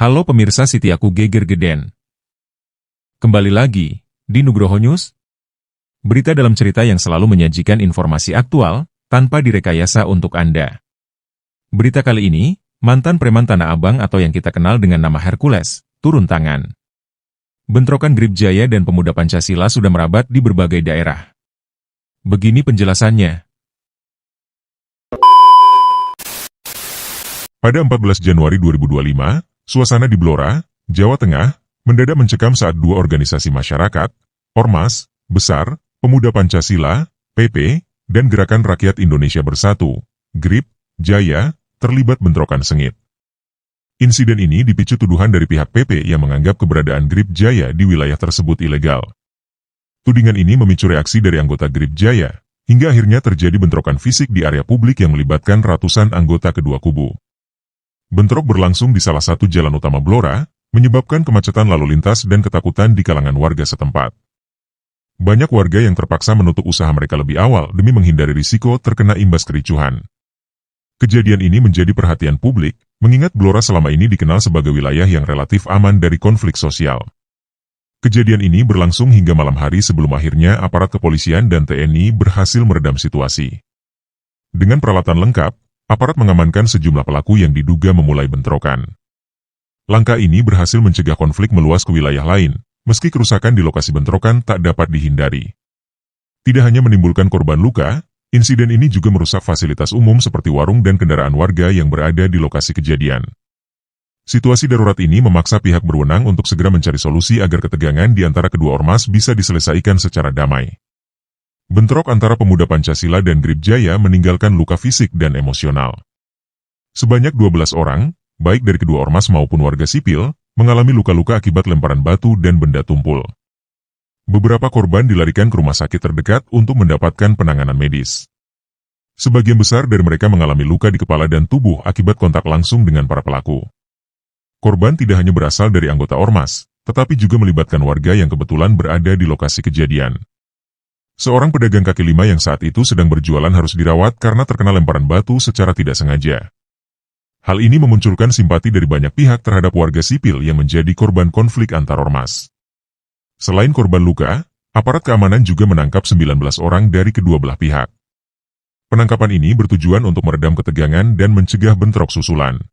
Halo pemirsa Sitiaku Geger Geden. Kembali lagi di Nugroho News. Berita dalam cerita yang selalu menyajikan informasi aktual tanpa direkayasa untuk Anda. Berita kali ini, mantan preman Tanah Abang atau yang kita kenal dengan nama Hercules, turun tangan. Bentrokan Grip Jaya dan Pemuda Pancasila sudah merabat di berbagai daerah. Begini penjelasannya. Pada 14 Januari 2025, suasana di Blora, Jawa Tengah, mendadak mencekam saat dua organisasi masyarakat, Ormas, Besar, Pemuda Pancasila, PP, dan Gerakan Rakyat Indonesia Bersatu, GRIP, Jaya, terlibat bentrokan sengit. Insiden ini dipicu tuduhan dari pihak PP yang menganggap keberadaan GRIP Jaya di wilayah tersebut ilegal. Tudingan ini memicu reaksi dari anggota GRIP Jaya, hingga akhirnya terjadi bentrokan fisik di area publik yang melibatkan ratusan anggota kedua kubu. Bentrok berlangsung di salah satu jalan utama Blora, menyebabkan kemacetan lalu lintas dan ketakutan di kalangan warga setempat. Banyak warga yang terpaksa menutup usaha mereka lebih awal demi menghindari risiko terkena imbas kericuhan. Kejadian ini menjadi perhatian publik, mengingat Blora selama ini dikenal sebagai wilayah yang relatif aman dari konflik sosial. Kejadian ini berlangsung hingga malam hari sebelum akhirnya aparat kepolisian dan TNI berhasil meredam situasi. Dengan peralatan lengkap, aparat mengamankan sejumlah pelaku yang diduga memulai bentrokan. Langkah ini berhasil mencegah konflik meluas ke wilayah lain, meski kerusakan di lokasi bentrokan tak dapat dihindari. Tidak hanya menimbulkan korban luka, insiden ini juga merusak fasilitas umum seperti warung dan kendaraan warga yang berada di lokasi kejadian. Situasi darurat ini memaksa pihak berwenang untuk segera mencari solusi agar ketegangan di antara kedua ormas bisa diselesaikan secara damai. Bentrok antara Pemuda Pancasila dan GRIP Jaya meninggalkan luka fisik dan emosional. Sebanyak 12 orang, baik dari kedua ormas maupun warga sipil, mengalami luka-luka akibat lemparan batu dan benda tumpul. Beberapa korban dilarikan ke rumah sakit terdekat untuk mendapatkan penanganan medis. Sebagian besar dari mereka mengalami luka di kepala dan tubuh akibat kontak langsung dengan para pelaku. Korban tidak hanya berasal dari anggota ormas, tetapi juga melibatkan warga yang kebetulan berada di lokasi kejadian. Seorang pedagang kaki lima yang saat itu sedang berjualan harus dirawat karena terkena lemparan batu secara tidak sengaja. Hal ini memunculkan simpati dari banyak pihak terhadap warga sipil yang menjadi korban konflik antar ormas. Selain korban luka, aparat keamanan juga menangkap 19 orang dari kedua belah pihak. Penangkapan ini bertujuan untuk meredam ketegangan dan mencegah bentrok susulan.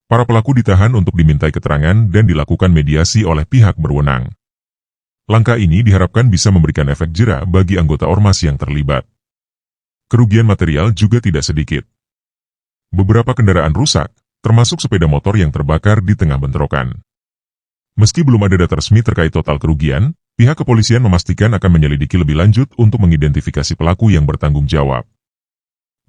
Para pelaku ditahan untuk dimintai keterangan dan dilakukan mediasi oleh pihak berwenang. Langkah ini diharapkan bisa memberikan efek jera bagi anggota ormas yang terlibat. Kerugian material juga tidak sedikit. Beberapa kendaraan rusak, termasuk sepeda motor yang terbakar di tengah bentrokan. Meski belum ada data resmi terkait total kerugian, pihak kepolisian memastikan akan menyelidiki lebih lanjut untuk mengidentifikasi pelaku yang bertanggung jawab.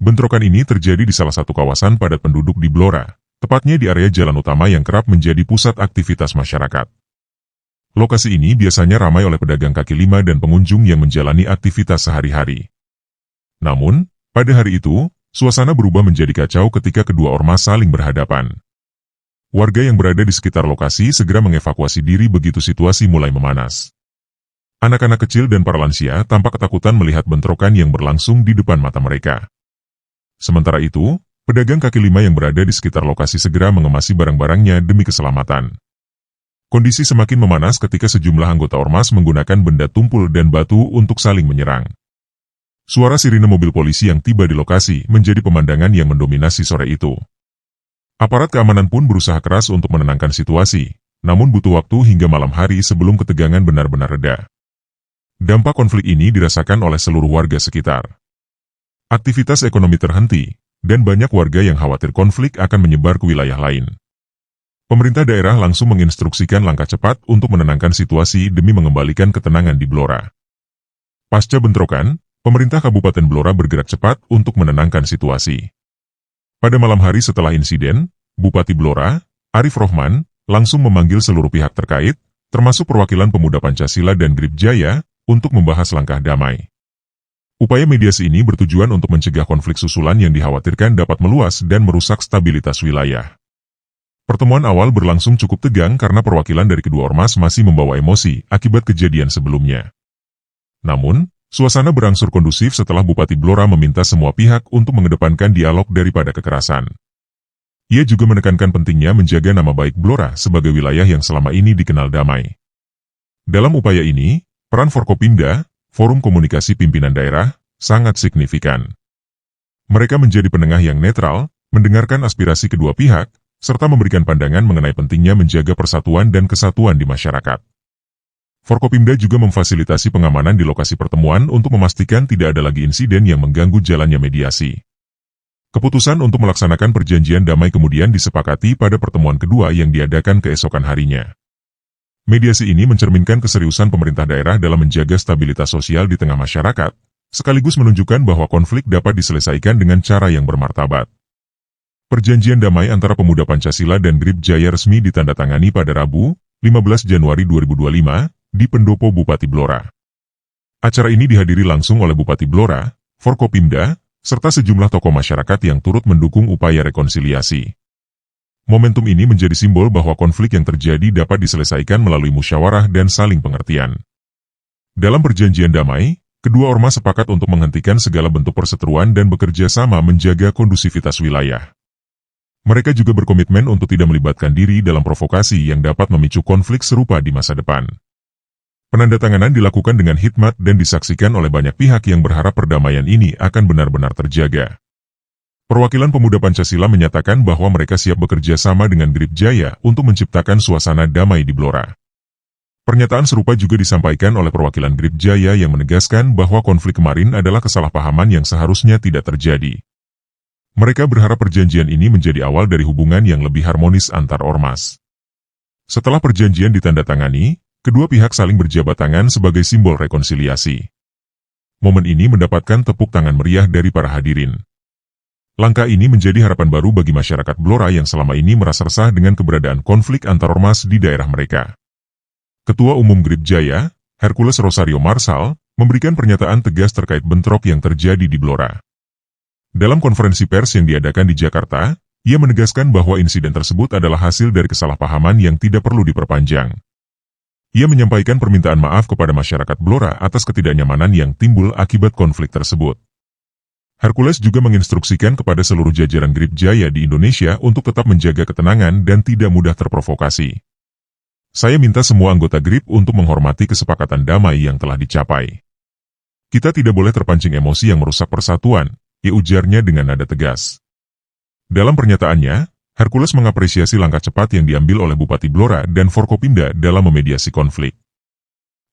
Bentrokan ini terjadi di salah satu kawasan padat penduduk di Blora, tepatnya di area jalan utama yang kerap menjadi pusat aktivitas masyarakat. Lokasi ini biasanya ramai oleh pedagang kaki lima dan pengunjung yang menjalani aktivitas sehari-hari. Namun, pada hari itu, suasana berubah menjadi kacau ketika kedua ormas saling berhadapan. Warga yang berada di sekitar lokasi segera mengevakuasi diri begitu situasi mulai memanas. Anak-anak kecil dan para lansia tampak ketakutan melihat bentrokan yang berlangsung di depan mata mereka. Sementara itu, pedagang kaki lima yang berada di sekitar lokasi segera mengemasi barang-barangnya demi keselamatan. Kondisi semakin memanas ketika sejumlah anggota ormas menggunakan benda tumpul dan batu untuk saling menyerang. Suara sirine mobil polisi yang tiba di lokasi menjadi pemandangan yang mendominasi sore itu. Aparat keamanan pun berusaha keras untuk menenangkan situasi, namun butuh waktu hingga malam hari sebelum ketegangan benar-benar reda. Dampak konflik ini dirasakan oleh seluruh warga sekitar. Aktivitas ekonomi terhenti, dan banyak warga yang khawatir konflik akan menyebar ke wilayah lain. Pemerintah daerah langsung menginstruksikan langkah cepat untuk menenangkan situasi demi mengembalikan ketenangan di Blora. Pasca bentrokan, pemerintah Kabupaten Blora bergerak cepat untuk menenangkan situasi. Pada malam hari setelah insiden, Bupati Blora, Arif Rohman, langsung memanggil seluruh pihak terkait, termasuk perwakilan Pemuda Pancasila dan GRIP Jaya, untuk membahas langkah damai. Upaya mediasi ini bertujuan untuk mencegah konflik susulan yang dikhawatirkan dapat meluas dan merusak stabilitas wilayah. Pertemuan awal berlangsung cukup tegang karena perwakilan dari kedua ormas masih membawa emosi akibat kejadian sebelumnya. Namun, suasana berangsur kondusif setelah Bupati Blora meminta semua pihak untuk mengedepankan dialog daripada kekerasan. Ia juga menekankan pentingnya menjaga nama baik Blora sebagai wilayah yang selama ini dikenal damai. Dalam upaya ini, peran Forkopimda, Forum Komunikasi Pimpinan Daerah, sangat signifikan. Mereka menjadi penengah yang netral, mendengarkan aspirasi kedua pihak, serta memberikan pandangan mengenai pentingnya menjaga persatuan dan kesatuan di masyarakat. Forkopimda juga memfasilitasi pengamanan di lokasi pertemuan untuk memastikan tidak ada lagi insiden yang mengganggu jalannya mediasi. Keputusan untuk melaksanakan perjanjian damai kemudian disepakati pada pertemuan kedua yang diadakan keesokan harinya. Mediasi ini mencerminkan keseriusan pemerintah daerah dalam menjaga stabilitas sosial di tengah masyarakat, sekaligus menunjukkan bahwa konflik dapat diselesaikan dengan cara yang bermartabat. Perjanjian damai antara Pemuda Pancasila dan Grip Jaya resmi ditandatangani pada Rabu, 15 Januari 2025, di Pendopo Bupati Blora. Acara ini dihadiri langsung oleh Bupati Blora, Forkopimda, serta sejumlah tokoh masyarakat yang turut mendukung upaya rekonsiliasi. Momentum ini menjadi simbol bahwa konflik yang terjadi dapat diselesaikan melalui musyawarah dan saling pengertian. Dalam perjanjian damai, kedua ormas sepakat untuk menghentikan segala bentuk perseteruan dan bekerja sama menjaga kondusivitas wilayah. Mereka juga berkomitmen untuk tidak melibatkan diri dalam provokasi yang dapat memicu konflik serupa di masa depan. Penandatanganan dilakukan dengan hikmat dan disaksikan oleh banyak pihak yang berharap perdamaian ini akan benar-benar terjaga. Perwakilan Pemuda Pancasila menyatakan bahwa mereka siap bekerja sama dengan Grip Jaya untuk menciptakan suasana damai di Blora. Pernyataan serupa juga disampaikan oleh perwakilan Grip Jaya yang menegaskan bahwa konflik kemarin adalah kesalahpahaman yang seharusnya tidak terjadi. Mereka berharap perjanjian ini menjadi awal dari hubungan yang lebih harmonis antar ormas. Setelah perjanjian ditandatangani, kedua pihak saling berjabat tangan sebagai simbol rekonsiliasi. Momen ini mendapatkan tepuk tangan meriah dari para hadirin. Langkah ini menjadi harapan baru bagi masyarakat Blora yang selama ini merasa resah dengan keberadaan konflik antar ormas di daerah mereka. Ketua Umum Grip Jaya, Hercules Rosario Marsal, memberikan pernyataan tegas terkait bentrok yang terjadi di Blora. Dalam konferensi pers yang diadakan di Jakarta, ia menegaskan bahwa insiden tersebut adalah hasil dari kesalahpahaman yang tidak perlu diperpanjang. Ia menyampaikan permintaan maaf kepada masyarakat Blora atas ketidaknyamanan yang timbul akibat konflik tersebut. Hercules juga menginstruksikan kepada seluruh jajaran Grip Jaya di Indonesia untuk tetap menjaga ketenangan dan tidak mudah terprovokasi. Saya minta semua anggota Grip untuk menghormati kesepakatan damai yang telah dicapai. Kita tidak boleh terpancing emosi yang merusak persatuan, ujarnya dengan nada tegas. Dalam pernyataannya, Hercules mengapresiasi langkah cepat yang diambil oleh Bupati Blora dan Forkopimda dalam memediasi konflik.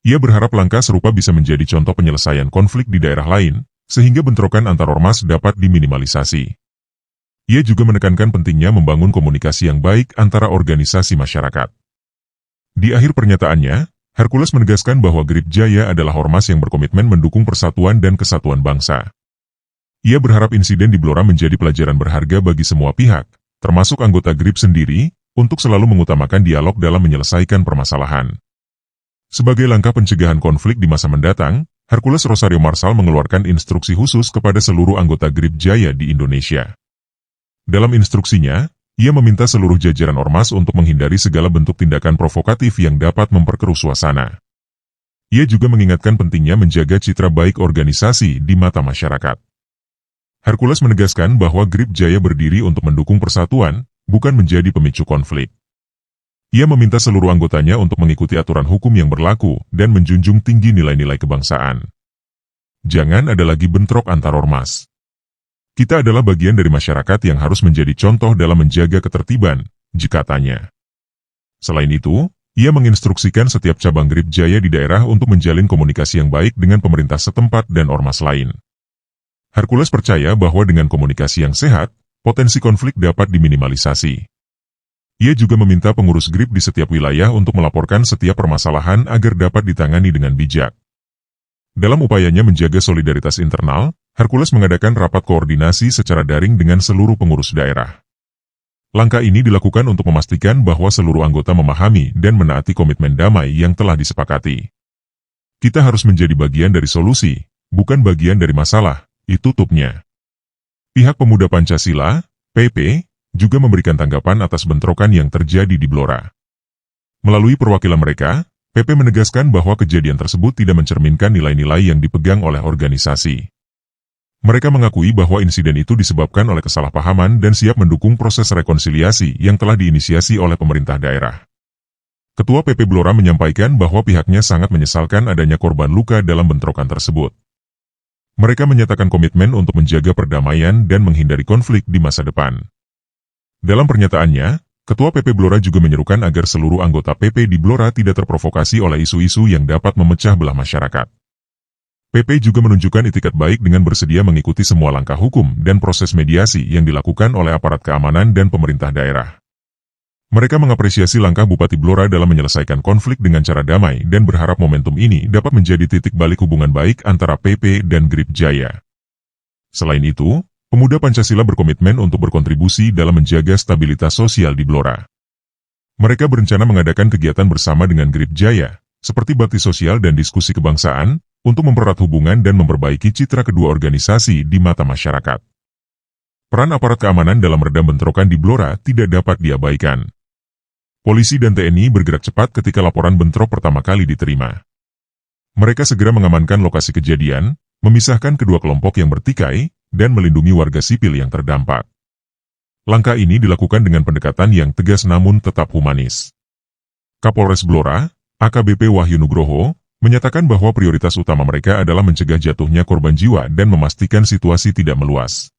Ia berharap langkah serupa bisa menjadi contoh penyelesaian konflik di daerah lain, sehingga bentrokan antar ormas dapat diminimalisasi. Ia juga menekankan pentingnya membangun komunikasi yang baik antara organisasi masyarakat. Di akhir pernyataannya, Hercules menegaskan bahwa Grip Jaya adalah ormas yang berkomitmen mendukung persatuan dan kesatuan bangsa. Ia berharap insiden di Blora menjadi pelajaran berharga bagi semua pihak, termasuk anggota Grip sendiri, untuk selalu mengutamakan dialog dalam menyelesaikan permasalahan. Sebagai langkah pencegahan konflik di masa mendatang, Hercules Rosario Marsal mengeluarkan instruksi khusus kepada seluruh anggota Grip Jaya di Indonesia. Dalam instruksinya, ia meminta seluruh jajaran ormas untuk menghindari segala bentuk tindakan provokatif yang dapat memperkeruh suasana. Ia juga mengingatkan pentingnya menjaga citra baik organisasi di mata masyarakat. Hercules menegaskan bahwa Grip Jaya berdiri untuk mendukung persatuan, bukan menjadi pemicu konflik. Ia meminta seluruh anggotanya untuk mengikuti aturan hukum yang berlaku dan menjunjung tinggi nilai-nilai kebangsaan. Jangan ada lagi bentrok antar ormas. Kita adalah bagian dari masyarakat yang harus menjadi contoh dalam menjaga ketertiban, katanya. Selain itu, ia menginstruksikan setiap cabang Grip Jaya di daerah untuk menjalin komunikasi yang baik dengan pemerintah setempat dan ormas lain. Hercules percaya bahwa dengan komunikasi yang sehat, potensi konflik dapat diminimalisasi. Ia juga meminta pengurus Grip di setiap wilayah untuk melaporkan setiap permasalahan agar dapat ditangani dengan bijak. Dalam upayanya menjaga solidaritas internal, Hercules mengadakan rapat koordinasi secara daring dengan seluruh pengurus daerah. Langkah ini dilakukan untuk memastikan bahwa seluruh anggota memahami dan menaati komitmen damai yang telah disepakati. Kita harus menjadi bagian dari solusi, bukan bagian dari masalah, tutupnya. Pihak Pemuda Pancasila, PP, juga memberikan tanggapan atas bentrokan yang terjadi di Blora. Melalui perwakilan mereka, PP menegaskan bahwa kejadian tersebut tidak mencerminkan nilai-nilai yang dipegang oleh organisasi. Mereka mengakui bahwa insiden itu disebabkan oleh kesalahpahaman dan siap mendukung proses rekonsiliasi yang telah diinisiasi oleh pemerintah daerah. Ketua PP Blora menyampaikan bahwa pihaknya sangat menyesalkan adanya korban luka dalam bentrokan tersebut. Mereka menyatakan komitmen untuk menjaga perdamaian dan menghindari konflik di masa depan. Dalam pernyataannya, Ketua PP Blora juga menyerukan agar seluruh anggota PP di Blora tidak terprovokasi oleh isu-isu yang dapat memecah belah masyarakat. PP juga menunjukkan itikat baik dengan bersedia mengikuti semua langkah hukum dan proses mediasi yang dilakukan oleh aparat keamanan dan pemerintah daerah. Mereka mengapresiasi langkah Bupati Blora dalam menyelesaikan konflik dengan cara damai dan berharap momentum ini dapat menjadi titik balik hubungan baik antara PP dan Grip Jaya. Selain itu, pemuda Pancasila berkomitmen untuk berkontribusi dalam menjaga stabilitas sosial di Blora. Mereka berencana mengadakan kegiatan bersama dengan Grip Jaya, seperti bakti sosial dan diskusi kebangsaan, untuk mempererat hubungan dan memperbaiki citra kedua organisasi di mata masyarakat. Peran aparat keamanan dalam meredam bentrokan di Blora tidak dapat diabaikan. Polisi dan TNI bergerak cepat ketika laporan bentrok pertama kali diterima. Mereka segera mengamankan lokasi kejadian, memisahkan kedua kelompok yang bertikai, dan melindungi warga sipil yang terdampak. Langkah ini dilakukan dengan pendekatan yang tegas namun tetap humanis. Kapolres Blora, AKBP Wahyu Nugroho, menyatakan bahwa prioritas utama mereka adalah mencegah jatuhnya korban jiwa dan memastikan situasi tidak meluas.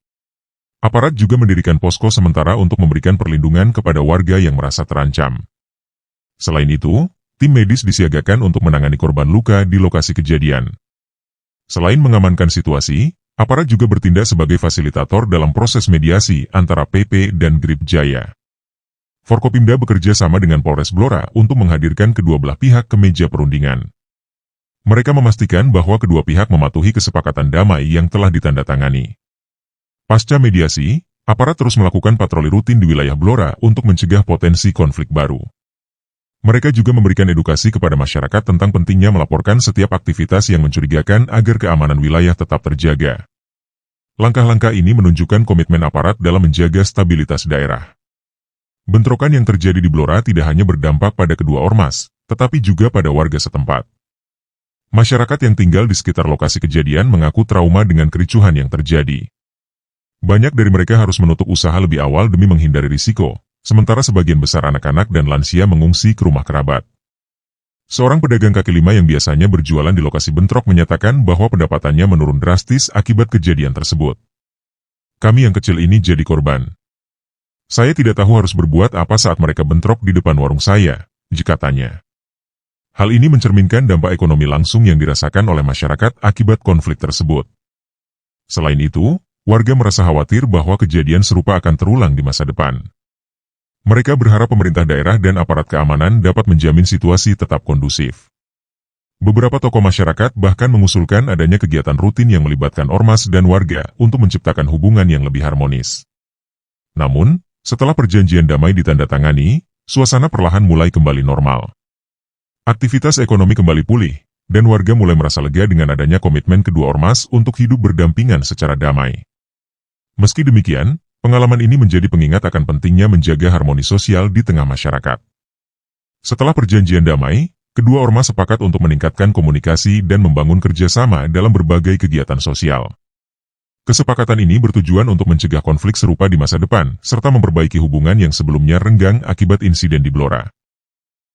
Aparat juga mendirikan posko sementara untuk memberikan perlindungan kepada warga yang merasa terancam. Selain itu, tim medis disiagakan untuk menangani korban luka di lokasi kejadian. Selain mengamankan situasi, aparat juga bertindak sebagai fasilitator dalam proses mediasi antara PP dan Grip Jaya. Forkopimda bekerja sama dengan Polres Blora untuk menghadirkan kedua belah pihak ke meja perundingan. Mereka memastikan bahwa kedua pihak mematuhi kesepakatan damai yang telah ditandatangani. Pasca mediasi, aparat terus melakukan patroli rutin di wilayah Blora untuk mencegah potensi konflik baru. Mereka juga memberikan edukasi kepada masyarakat tentang pentingnya melaporkan setiap aktivitas yang mencurigakan agar keamanan wilayah tetap terjaga. Langkah-langkah ini menunjukkan komitmen aparat dalam menjaga stabilitas daerah. Bentrokan yang terjadi di Blora tidak hanya berdampak pada kedua ormas, tetapi juga pada warga setempat. Masyarakat yang tinggal di sekitar lokasi kejadian mengaku trauma dengan kericuhan yang terjadi. Banyak dari mereka harus menutup usaha lebih awal demi menghindari risiko, sementara sebagian besar anak-anak dan lansia mengungsi ke rumah kerabat. Seorang pedagang kaki lima yang biasanya berjualan di lokasi bentrok menyatakan bahwa pendapatannya menurun drastis akibat kejadian tersebut. Kami yang kecil ini jadi korban. Saya tidak tahu harus berbuat apa saat mereka bentrok di depan warung saya, katanya. Hal ini mencerminkan dampak ekonomi langsung yang dirasakan oleh masyarakat akibat konflik tersebut. Selain itu, warga merasa khawatir bahwa kejadian serupa akan terulang di masa depan. Mereka berharap pemerintah daerah dan aparat keamanan dapat menjamin situasi tetap kondusif. Beberapa tokoh masyarakat bahkan mengusulkan adanya kegiatan rutin yang melibatkan ormas dan warga untuk menciptakan hubungan yang lebih harmonis. Namun, setelah perjanjian damai ditandatangani, suasana perlahan mulai kembali normal. Aktivitas ekonomi kembali pulih, dan warga mulai merasa lega dengan adanya komitmen kedua ormas untuk hidup berdampingan secara damai. Meski demikian, pengalaman ini menjadi pengingat akan pentingnya menjaga harmoni sosial di tengah masyarakat. Setelah perjanjian damai, kedua ormas sepakat untuk meningkatkan komunikasi dan membangun kerjasama dalam berbagai kegiatan sosial. Kesepakatan ini bertujuan untuk mencegah konflik serupa di masa depan, serta memperbaiki hubungan yang sebelumnya renggang akibat insiden di Blora.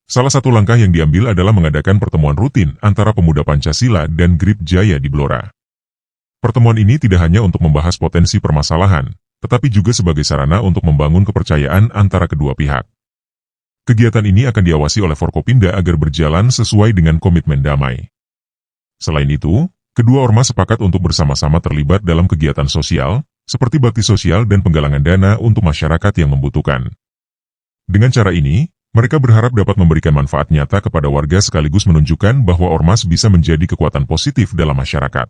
Salah satu langkah yang diambil adalah mengadakan pertemuan rutin antara pemuda Pancasila dan Grip Jaya di Blora. Pertemuan ini tidak hanya untuk membahas potensi permasalahan, tetapi juga sebagai sarana untuk membangun kepercayaan antara kedua pihak. Kegiatan ini akan diawasi oleh Forkopimda agar berjalan sesuai dengan komitmen damai. Selain itu, kedua ormas sepakat untuk bersama-sama terlibat dalam kegiatan sosial, seperti bakti sosial dan penggalangan dana untuk masyarakat yang membutuhkan. Dengan cara ini, mereka berharap dapat memberikan manfaat nyata kepada warga sekaligus menunjukkan bahwa ormas bisa menjadi kekuatan positif dalam masyarakat.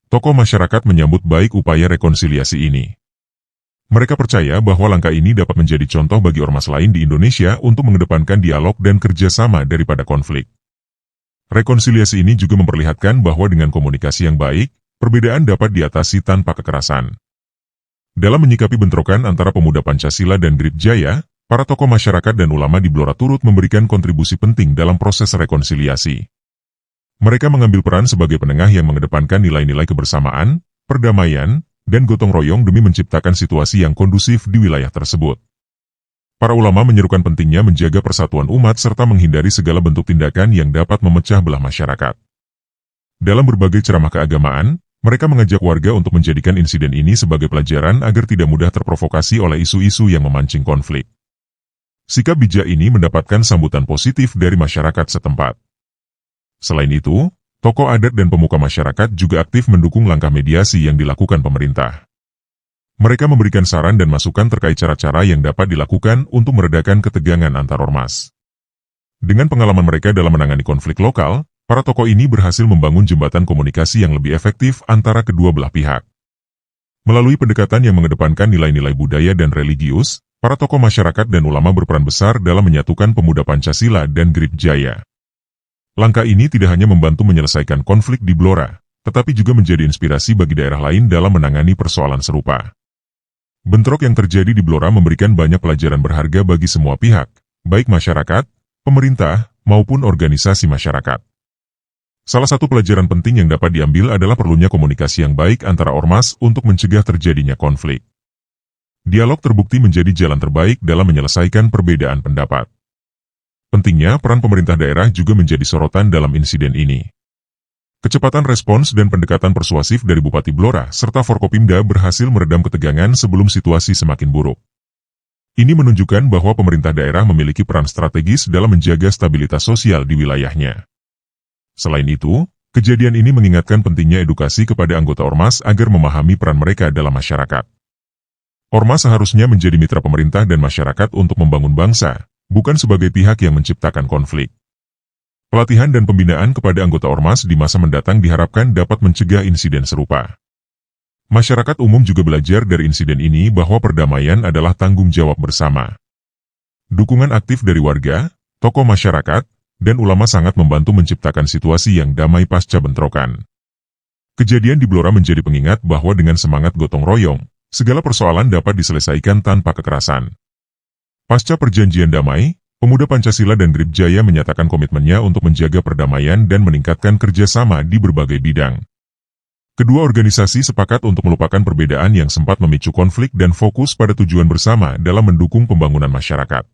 Tokoh masyarakat menyambut baik upaya rekonsiliasi ini. Mereka percaya bahwa langkah ini dapat menjadi contoh bagi ormas lain di Indonesia untuk mengedepankan dialog dan kerjasama daripada konflik. Rekonsiliasi ini juga memperlihatkan bahwa dengan komunikasi yang baik, perbedaan dapat diatasi tanpa kekerasan. Dalam menyikapi bentrokan antara pemuda Pancasila dan Grip Jaya, para tokoh masyarakat dan ulama di Blora turut memberikan kontribusi penting dalam proses rekonsiliasi. Mereka mengambil peran sebagai penengah yang mengedepankan nilai-nilai kebersamaan, perdamaian, dan gotong royong demi menciptakan situasi yang kondusif di wilayah tersebut. Para ulama menyerukan pentingnya menjaga persatuan umat serta menghindari segala bentuk tindakan yang dapat memecah belah masyarakat. Dalam berbagai ceramah keagamaan, mereka mengajak warga untuk menjadikan insiden ini sebagai pelajaran agar tidak mudah terprovokasi oleh isu-isu yang memancing konflik. Sikap bijak ini mendapatkan sambutan positif dari masyarakat setempat. Selain itu, tokoh adat dan pemuka masyarakat juga aktif mendukung langkah mediasi yang dilakukan pemerintah. Mereka memberikan saran dan masukan terkait cara-cara yang dapat dilakukan untuk meredakan ketegangan antar ormas. Dengan pengalaman mereka dalam menangani konflik lokal, para tokoh ini berhasil membangun jembatan komunikasi yang lebih efektif antara kedua belah pihak. Melalui pendekatan yang mengedepankan nilai-nilai budaya dan religius, para tokoh masyarakat dan ulama berperan besar dalam menyatukan pemuda Pancasila dan Grip Jaya. Langkah ini tidak hanya membantu menyelesaikan konflik di Blora, tetapi juga menjadi inspirasi bagi daerah lain dalam menangani persoalan serupa. Bentrok yang terjadi di Blora memberikan banyak pelajaran berharga bagi semua pihak, baik masyarakat, pemerintah, maupun organisasi masyarakat. Salah satu pelajaran penting yang dapat diambil adalah perlunya komunikasi yang baik antara ormas untuk mencegah terjadinya konflik. Dialog terbukti menjadi jalan terbaik dalam menyelesaikan perbedaan pendapat. Pentingnya peran pemerintah daerah juga menjadi sorotan dalam insiden ini. Kecepatan respons dan pendekatan persuasif dari Bupati Blora serta Forkopimda berhasil meredam ketegangan sebelum situasi semakin buruk. Ini menunjukkan bahwa pemerintah daerah memiliki peran strategis dalam menjaga stabilitas sosial di wilayahnya. Selain itu, kejadian ini mengingatkan pentingnya edukasi kepada anggota ormas agar memahami peran mereka dalam masyarakat. Ormas seharusnya menjadi mitra pemerintah dan masyarakat untuk membangun bangsa, bukan sebagai pihak yang menciptakan konflik. Pelatihan dan pembinaan kepada anggota ormas di masa mendatang diharapkan dapat mencegah insiden serupa. Masyarakat umum juga belajar dari insiden ini bahwa perdamaian adalah tanggung jawab bersama. Dukungan aktif dari warga, tokoh masyarakat, dan ulama sangat membantu menciptakan situasi yang damai pasca bentrokan. Kejadian di Blora menjadi pengingat bahwa dengan semangat gotong royong, segala persoalan dapat diselesaikan tanpa kekerasan. Pasca perjanjian damai, pemuda Pancasila dan Grip Jaya menyatakan komitmennya untuk menjaga perdamaian dan meningkatkan kerjasama di berbagai bidang. Kedua organisasi sepakat untuk melupakan perbedaan yang sempat memicu konflik dan fokus pada tujuan bersama dalam mendukung pembangunan masyarakat.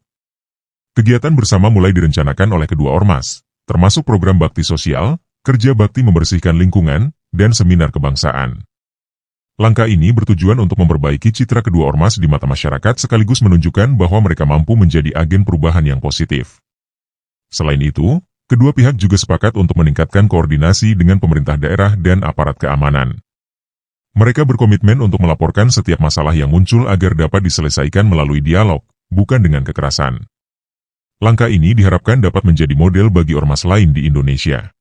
Kegiatan bersama mulai direncanakan oleh kedua ormas, termasuk program bakti sosial, kerja bakti membersihkan lingkungan, dan seminar kebangsaan. Langkah ini bertujuan untuk memperbaiki citra kedua ormas di mata masyarakat sekaligus menunjukkan bahwa mereka mampu menjadi agen perubahan yang positif. Selain itu, kedua pihak juga sepakat untuk meningkatkan koordinasi dengan pemerintah daerah dan aparat keamanan. Mereka berkomitmen untuk melaporkan setiap masalah yang muncul agar dapat diselesaikan melalui dialog, bukan dengan kekerasan. Langkah ini diharapkan dapat menjadi model bagi ormas lain di Indonesia.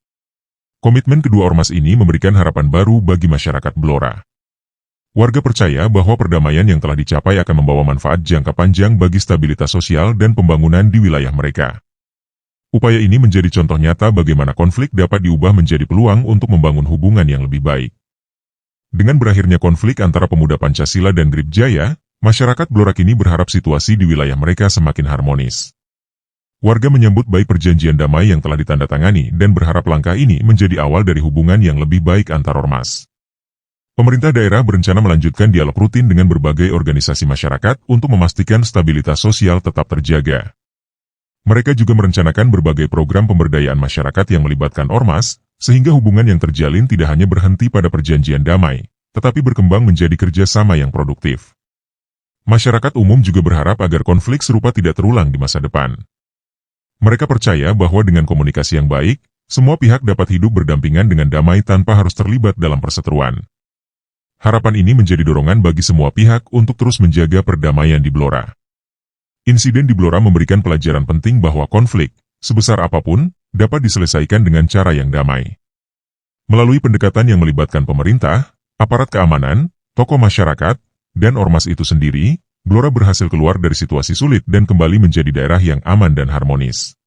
Komitmen kedua ormas ini memberikan harapan baru bagi masyarakat Blora. Warga percaya bahwa perdamaian yang telah dicapai akan membawa manfaat jangka panjang bagi stabilitas sosial dan pembangunan di wilayah mereka. Upaya ini menjadi contoh nyata bagaimana konflik dapat diubah menjadi peluang untuk membangun hubungan yang lebih baik. Dengan berakhirnya konflik antara pemuda Pancasila dan Grip Jaya, masyarakat Blora kini berharap situasi di wilayah mereka semakin harmonis. Warga menyambut baik perjanjian damai yang telah ditandatangani dan berharap langkah ini menjadi awal dari hubungan yang lebih baik antar ormas. Pemerintah daerah berencana melanjutkan dialog rutin dengan berbagai organisasi masyarakat untuk memastikan stabilitas sosial tetap terjaga. Mereka juga merencanakan berbagai program pemberdayaan masyarakat yang melibatkan ormas, sehingga hubungan yang terjalin tidak hanya berhenti pada perjanjian damai, tetapi berkembang menjadi kerjasama yang produktif. Masyarakat umum juga berharap agar konflik serupa tidak terulang di masa depan. Mereka percaya bahwa dengan komunikasi yang baik, semua pihak dapat hidup berdampingan dengan damai tanpa harus terlibat dalam perseteruan. Harapan ini menjadi dorongan bagi semua pihak untuk terus menjaga perdamaian di Blora. Insiden di Blora memberikan pelajaran penting bahwa konflik, sebesar apapun, dapat diselesaikan dengan cara yang damai. Melalui pendekatan yang melibatkan pemerintah, aparat keamanan, tokoh masyarakat, dan ormas itu sendiri, Blora berhasil keluar dari situasi sulit dan kembali menjadi daerah yang aman dan harmonis.